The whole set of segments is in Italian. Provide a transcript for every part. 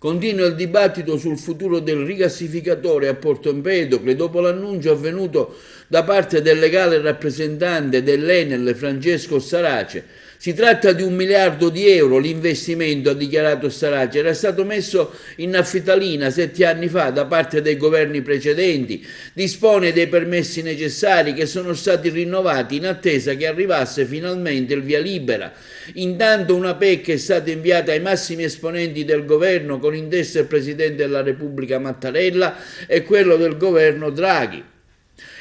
Continua il dibattito sul futuro del rigassificatore a Porto Empedocle dopo l'annuncio avvenuto da parte del legale rappresentante dell'Enel Francesco Starace. Si tratta di 1 miliardo di euro l'investimento, ha dichiarato Starace, era stato messo in affidalina 7 anni fa da parte dei governi precedenti, dispone dei permessi necessari che sono stati rinnovati in attesa che arrivasse finalmente il via libera. Intanto una PEC è stata inviata ai massimi esponenti del governo con in testa il Presidente della Repubblica Mattarella e quello del governo Draghi.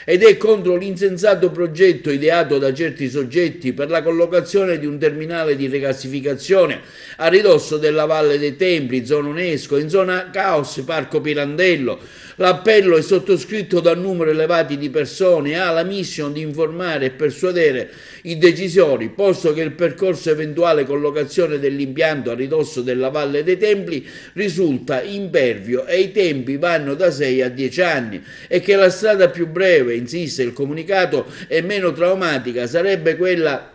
Ed è contro l'insensato progetto ideato da certi soggetti per la collocazione di un terminale di rigassificazione a ridosso della Valle dei Templi, zona UNESCO, in zona Caos, Parco Pirandello. L'appello è sottoscritto da un numero elevato di persone e ha la missione di informare e persuadere i decisori, posto che il percorso eventuale collocazione dell'impianto a ridosso della Valle dei Templi risulta impervio e i tempi vanno da 6 a 10 anni e che la strada più breve, insiste il comunicato, e meno traumatica sarebbe quella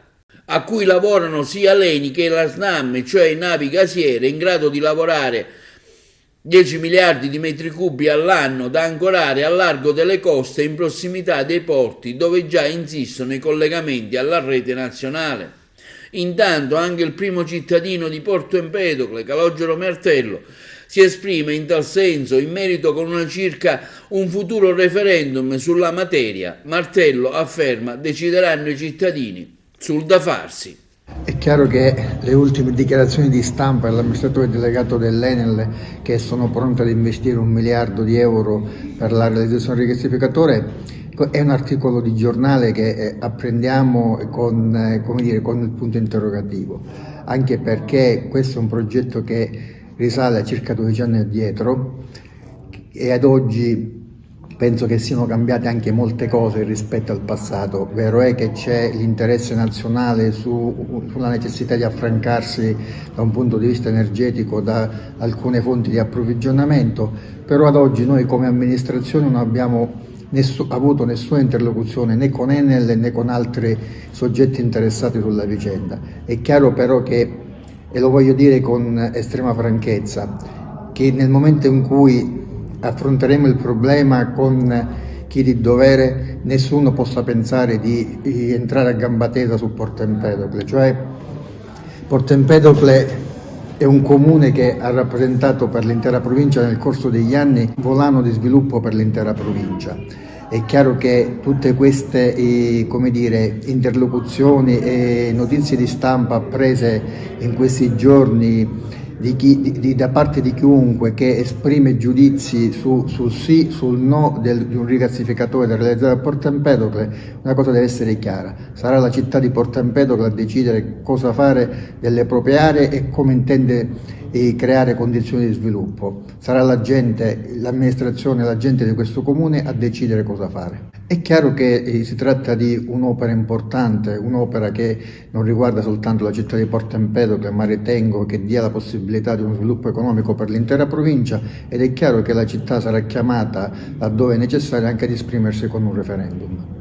a cui lavorano sia l'ENI che la SNAM, cioè navi gasiere in grado di lavorare 10 miliardi di metri cubi all'anno da ancorare al largo delle coste in prossimità dei porti dove già insistono i collegamenti alla rete nazionale. Intanto anche il primo cittadino di Porto Empedocle, Calogero Martello, si esprime in tal senso in merito con circa un futuro referendum sulla materia. Martello afferma: decideranno i cittadini sul da farsi. È chiaro che le ultime dichiarazioni di stampa dell'amministratore delegato dell'Enel, che sono pronti ad investire 1 miliardo di euro per la realizzazione del rigassificatore, è un articolo di giornale che apprendiamo con, con il punto interrogativo, anche perché questo è un progetto che risale a circa 12 anni addietro e ad oggi penso che siano cambiate anche molte cose rispetto al passato. Vero è che c'è l'interesse nazionale sulla necessità di affrancarsi da un punto di vista energetico da alcune fonti di approvvigionamento, però ad oggi noi come amministrazione non abbiamo avuto nessuna interlocuzione né con Enel né con altri soggetti interessati sulla vicenda. È chiaro però che, e lo voglio dire con estrema franchezza, che nel momento in cui affronteremo il problema con chi di dovere, nessuno possa pensare di entrare a gamba tesa su Porto Empedocle. Cioè, Porto Empedocle è un comune che ha rappresentato per l'intera provincia nel corso degli anni un volano di sviluppo per l'intera provincia. È chiaro che tutte queste interlocuzioni e notizie di stampa apprese in questi giorni da parte di chiunque che esprime giudizi sul sì, sul no di un rigassificatore da realizzare a Porto Empedocle, una cosa deve essere chiara: sarà la città di Porto Empedocle a decidere cosa fare delle proprie aree e come intende creare condizioni di sviluppo. Sarà la gente, l'amministrazione, la gente di questo comune a decidere cosa fare. È chiaro che si tratta di un'opera importante, un'opera che non riguarda soltanto la città di Porto Empedocle, ma ritengo che dia la possibilità di uno sviluppo economico per l'intera provincia, ed è chiaro che la città sarà chiamata, laddove necessario, anche ad esprimersi con un referendum.